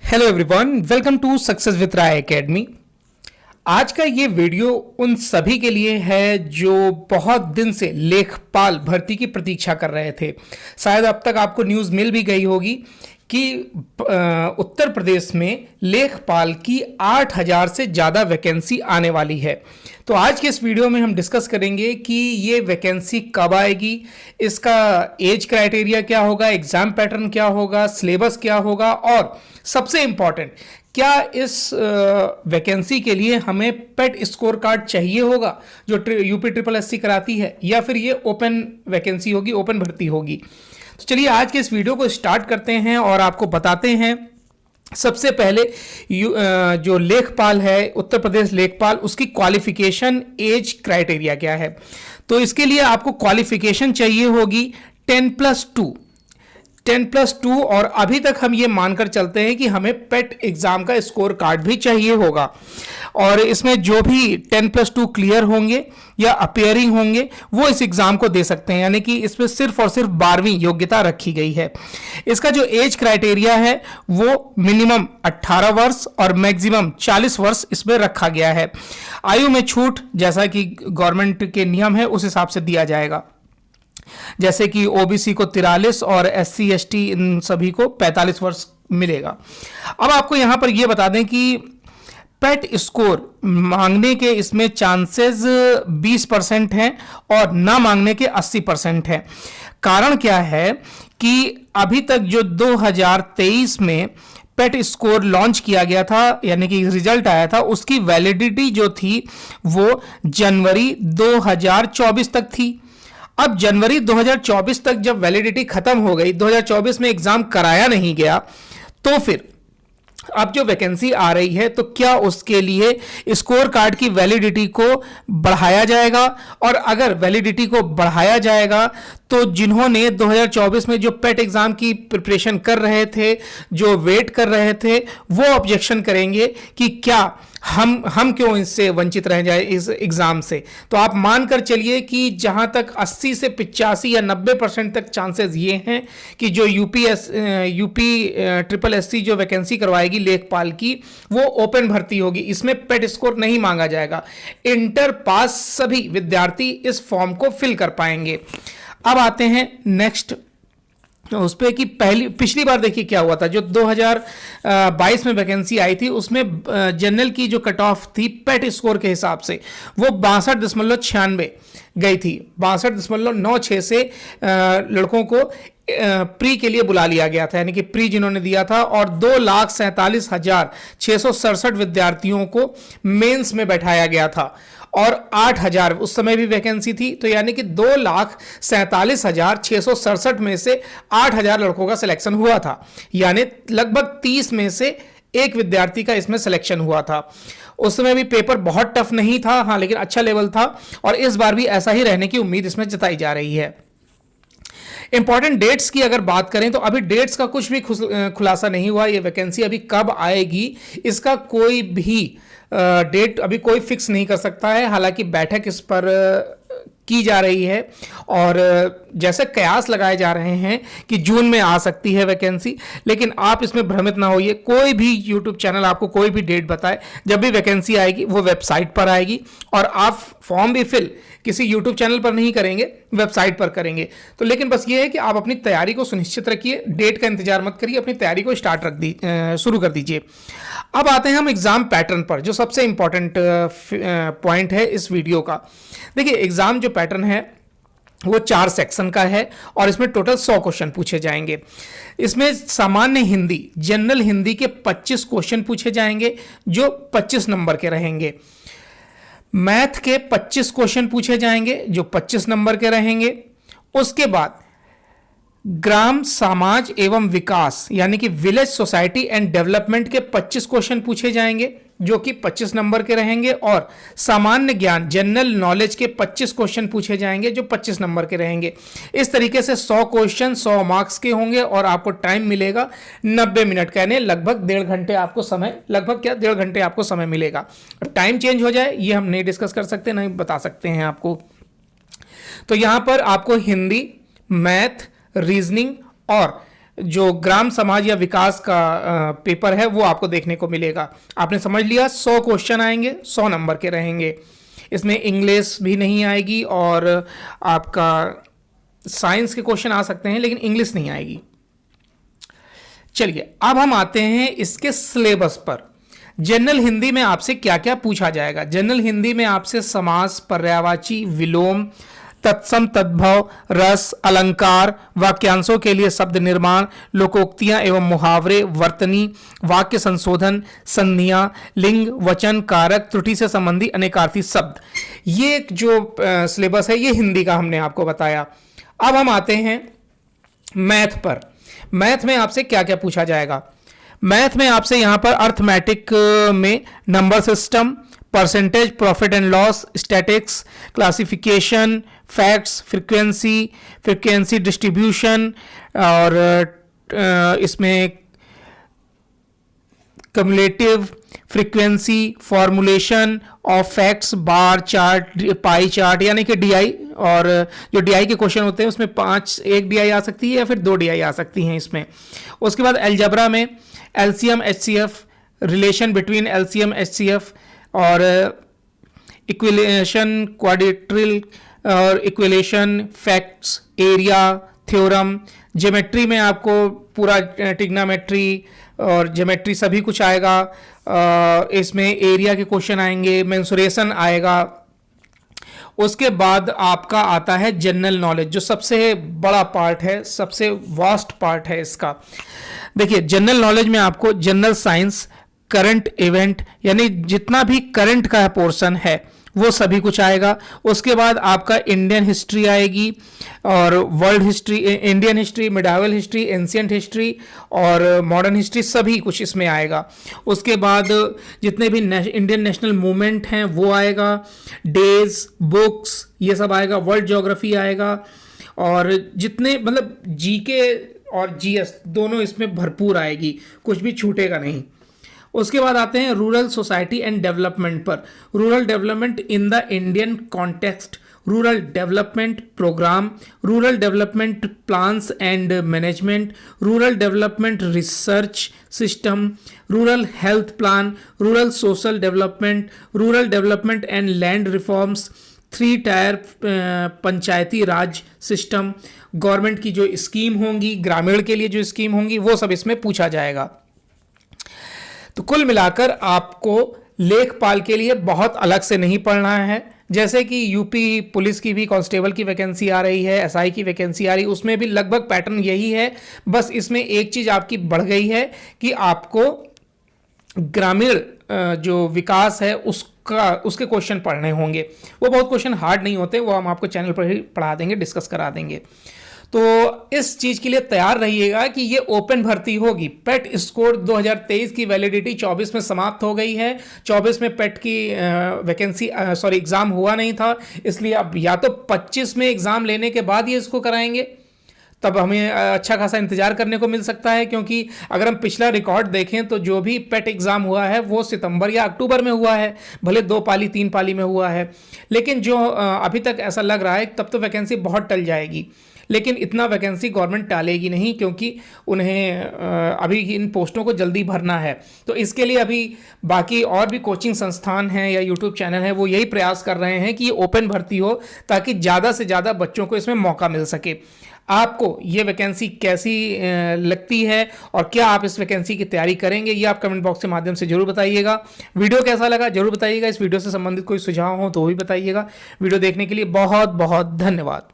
Hello everyone, welcome to success with Rai academy. आज का ये वीडियो उन सभी के लिए है जो बहुत दिन से लेखपाल भर्ती की प्रतीक्षा कर रहे थे। शायद अब तक आपको न्यूज़ मिल भी गई होगी कि उत्तर प्रदेश में लेखपाल की 8,000 से ज़्यादा वैकेंसी आने वाली है। तो आज के इस वीडियो में हम डिस्कस करेंगे कि ये वैकेंसी कब आएगी, इसका एज क्राइटेरिया क्या होगा, एग्ज़ाम पैटर्न क्या होगा, सिलेबस क्या होगा और सबसे इम्पॉर्टेंट, क्या इस वैकेंसी के लिए हमें पेट स्कोर कार्ड चाहिए होगा जो यूपी ट्रिपल एससी कराती है, या फिर ये ओपन वैकेंसी होगी, ओपन भर्ती होगी। तो चलिए आज के इस वीडियो को स्टार्ट करते हैं और आपको बताते हैं। सबसे पहले जो लेखपाल है, उत्तर प्रदेश लेखपाल, उसकी क्वालिफिकेशन एज क्राइटेरिया क्या है। तो इसके लिए आपको क्वालिफिकेशन चाहिए होगी 10+2 और अभी तक हम ये मानकर चलते हैं कि हमें पेट एग्जाम का स्कोर कार्ड भी चाहिए होगा। और इसमें जो भी 10+2 क्लियर होंगे या अपियरिंग होंगे वो इस एग्जाम को दे सकते हैं, यानी कि इसमें सिर्फ और सिर्फ 12वीं योग्यता रखी गई है। इसका जो एज क्राइटेरिया है वो मिनिमम 18 वर्ष और मैक्सिमम 40 वर्ष इसमें रखा गया है। आयु में छूट जैसा कि गवर्नमेंट के नियम है उस हिसाब से दिया जाएगा, जैसे कि ओबीसी को 43 और एससी एसटी इन सभी को 45 वर्ष मिलेगा। अब आपको यहां पर यह बता दें कि पेट स्कोर मांगने के इसमें चांसेस 20% हैं और ना मांगने के 80% हैं। कारण क्या है कि अभी तक जो 2023 में पेट स्कोर लॉन्च किया गया था, यानी कि रिजल्ट आया था, उसकी वैलिडिटी जो थी वो जनवरी 2024 तक थी। अब जनवरी 2024 तक जब वैलिडिटी खत्म हो गई, 2024 में एग्जाम कराया नहीं गया, तो फिर अब जो वैकेंसी आ रही है तो क्या उसके लिए स्कोर कार्ड की वैलिडिटी को बढ़ाया जाएगा। और अगर वैलिडिटी को बढ़ाया जाएगा तो जिन्होंने 2024 में जो पेट एग्जाम की प्रिपरेशन कर रहे थे, जो वेट कर रहे थे, वो ऑब्जेक्शन करेंगे कि क्या हम क्यों इससे वंचित रह जाए इस एग्जाम से। तो आप मानकर चलिए कि जहां तक 80 से 85 या 90% तक चांसेस ये हैं कि जो यूपी ट्रिपल एससी जो वैकेंसी करवाएगी लेखपाल की वो ओपन भर्ती होगी, इसमें पेट स्कोर नहीं मांगा जाएगा। इंटर पास सभी विद्यार्थी इस फॉर्म को फिल कर पाएंगे। अब आते हैं नेक्स्ट उस पर कि पिछली बार देखिए क्या हुआ था। जो 2022 में वैकेंसी आई थी उसमें जनरल की जो कट ऑफ थी पेट स्कोर के हिसाब से वो 62.96 गई थी। 62.96 से लड़कों को प्री के लिए बुला लिया गया था, यानी कि प्री जिन्होंने दिया था, और 2,47,667 विद्यार्थियों को मेंस में बैठाया गया था और 8,000 उस समय भी वैकेंसी थी। तो यानी कि 2,47,667 में से 8,000 लड़कों का सिलेक्शन हुआ था, यानी लगभग 30 में से एक विद्यार्थी का इसमें सिलेक्शन हुआ था। उस समय भी पेपर बहुत टफ नहीं था, हाँ, लेकिन अच्छा लेवल था और इस बार भी ऐसा ही रहने की उम्मीद इसमें जताई जा रही है। इंपॉर्टेंट डेट्स की अगर बात करें तो अभी डेट्स का कुछ भी खुलासा नहीं हुआ। ये वैकेंसी अभी कब आएगी इसका कोई भी डेट अभी कोई फिक्स नहीं कर सकता है। हालांकि बैठक इस पर की जा रही है और जैसे कयास लगाए जा रहे हैं कि जून में आ सकती है वैकेंसी, लेकिन आप इसमें भ्रमित ना होइए। कोई भी यूट्यूब चैनल आपको कोई भी डेट बताए, जब भी वैकेंसी आएगी वो वेबसाइट पर आएगी और आप फॉर्म भी फिल किसी यूट्यूब चैनल पर नहीं करेंगे, वेबसाइट पर करेंगे। तो लेकिन बस ये है कि आप अपनी तैयारी को सुनिश्चित रखिए, डेट का इंतजार मत करिए, अपनी तैयारी को शुरू कर दीजिए। अब आते हैं हम एग्जाम पैटर्न पर, जो सबसे इंपॉर्टेंट पॉइंट है इस वीडियो का। देखिए, एग्जाम जो पैटर्न है वो 4 सेक्शन का है और इसमें टोटल 100 क्वेश्चन पूछे जाएंगे। इसमें सामान्य हिंदी, जनरल हिंदी के 25 क्वेश्चन पूछे जाएंगे जो 25 नंबर के रहेंगे। मैथ के 25 क्वेश्चन पूछे जाएंगे जो 25 नंबर के रहेंगे। उसके बाद ग्राम समाज एवं विकास यानी कि विलेज सोसाइटी एंड डेवलपमेंट के 25 क्वेश्चन पूछे जाएंगे जो कि 25 नंबर के रहेंगे। और सामान्य ज्ञान, जनरल नॉलेज के 25 क्वेश्चन पूछे जाएंगे जो 25 नंबर के रहेंगे। इस तरीके से 100 क्वेश्चन 100 मार्क्स के होंगे और आपको टाइम मिलेगा 90 मिनट का, यानी लगभग 1.5 घंटे आपको समय, लगभग क्या 1.5 घंटे आपको समय मिलेगा। टाइम चेंज हो जाए ये हम नहीं डिस्कस कर सकते, नहीं बता सकते हैं आपको। तो यहां पर आपको हिंदी, मैथ, रीजनिंग और जो ग्राम समाज या विकास का पेपर है वो आपको देखने को मिलेगा। आपने समझ लिया, 100 क्वेश्चन आएंगे, 100 नंबर के रहेंगे। इसमें इंग्लिश भी नहीं आएगी और आपका साइंस के क्वेश्चन आ सकते हैं लेकिन इंग्लिश नहीं आएगी। चलिए अब हम आते हैं इसके सिलेबस पर। जनरल हिंदी में आपसे क्या क्या पूछा जाएगा। जनरल हिंदी में आपसे समास, पर्यायवाची, विलोम, तत्सम, तद्भव, रस, अलंकार, वाक्यांशों के लिए शब्द निर्माण, लोकोक्तियां एवं मुहावरे, वर्तनी, वाक्य संशोधन, संधियां, लिंग, वचन, कारक, त्रुटि से संबंधी अनेकार्थी शब्द, ये जो सिलेबस है ये हिंदी का हमने आपको बताया। अब हम आते हैं मैथ पर। मैथ में आपसे क्या क्या पूछा जाएगा। मैथ में आपसे यहां पर अर्थमेटिक में number system, percentage, profit and loss, statics, classification, facts, frequency distribution, और इसमें cumulative frequency, formulation of facts, bar chart, pie chart यानी कि डीआई, और जो डीआई के क्वेश्चन होते हैं उसमें 5 एक डीआई आ सकती है या फिर 2 डीआई आ सकती हैं इसमें। उसके बाद अलजेब्रा में LCM HCF, relation between LCM HCF, और इक्विलेशन, क्वाड्रेटिल और इक्विलेशन, फैक्ट्स, एरिया, थ्योरम। ज्योमेट्री में आपको पूरा ट्रिग्नोमेट्री और ज्योमेट्री सभी कुछ आएगा। इसमें एरिया के क्वेश्चन आएंगे, मेंसुरेशन आएगा। उसके बाद आपका आता है जनरल नॉलेज, जो सबसे बड़ा पार्ट है, सबसे वास्ट पार्ट है इसका। देखिए जनरल नॉलेज में आपको जनरल साइंस, करंट इवेंट यानी जितना भी करंट का पोर्शन है वो सभी कुछ आएगा। उसके बाद आपका इंडियन हिस्ट्री आएगी और world history, Indian history, medieval history, ancient history और मॉडर्न हिस्ट्री, सभी कुछ इसमें आएगा। उसके बाद जितने भी इंडियन नेशनल मूवमेंट हैं वो आएगा, डेज, बुक्स, ये सब आएगा, वर्ल्ड ज्योग्राफी आएगा, और जितने मतलब जीके और जीएस दोनों इसमें भरपूर आएगी, कुछ भी छूटेगा नहीं। उसके बाद आते हैं रूरल सोसाइटी एंड डेवलपमेंट पर। Rural development in the Indian context, rural development program, rural development plans and management, rural development research system, rural health plan, rural social development, rural development and land reforms, 3 tier Panchayati Raj system, government की जो scheme होंगी, ग्रामीण के लिए जो scheme होंगी, वो सब इसमें पूछा जाएगा। तो कुल मिलाकर आपको लेखपाल के लिए बहुत अलग से नहीं पढ़ना है। जैसे कि यूपी पुलिस की भी कांस्टेबल की वैकेंसी आ रही है, एसआई की वैकेंसी आ रही है, उसमें भी लगभग पैटर्न यही है। बस इसमें एक चीज़ आपकी बढ़ गई है कि आपको ग्रामीण जो विकास है उसके क्वेश्चन पढ़ने होंगे। वो बहुत क्वेश्चन हार्ड नहीं होते, वो हम आपको चैनल पर ही पढ़ा देंगे, डिस्कस करा देंगे। तो इस चीज़ के लिए तैयार रहिएगा कि ये ओपन भर्ती होगी। पेट स्कोर 2023 की वैलिडिटी 24 में समाप्त हो गई है। 24 में पेट की वैकेंसी एग्ज़ाम हुआ नहीं था, इसलिए अब या तो 25 में एग्ज़ाम लेने के बाद ये इसको कराएंगे, तब हमें अच्छा खासा इंतजार करने को मिल सकता है। क्योंकि अगर हम पिछला रिकॉर्ड देखें तो जो भी पेट एग्ज़ाम हुआ है वो सितंबर या अक्टूबर में हुआ है, भले 2 पाली 3 पाली में हुआ है, लेकिन जो अभी तक ऐसा लग रहा है तब तो वैकेंसी बहुत टल जाएगी। लेकिन इतना वैकेंसी गवर्नमेंट टालेगी नहीं, क्योंकि उन्हें अभी इन पोस्टों को जल्दी भरना है। तो इसके लिए अभी बाकी और भी कोचिंग संस्थान हैं या यूट्यूब चैनल है, वो यही प्रयास कर रहे हैं कि ये ओपन भर्ती हो, ताकि ज़्यादा से ज़्यादा बच्चों को इसमें मौका मिल सके। आपको ये वैकेंसी कैसी लगती है और क्या आप इस वैकेंसी की तैयारी करेंगे, ये आप कमेंट बॉक्स के माध्यम से जरूर बताइएगा। वीडियो कैसा लगा जरूर बताइएगा। इस वीडियो से संबंधित कोई सुझाव हो तो भी बताइएगा। वीडियो देखने के लिए बहुत बहुत धन्यवाद।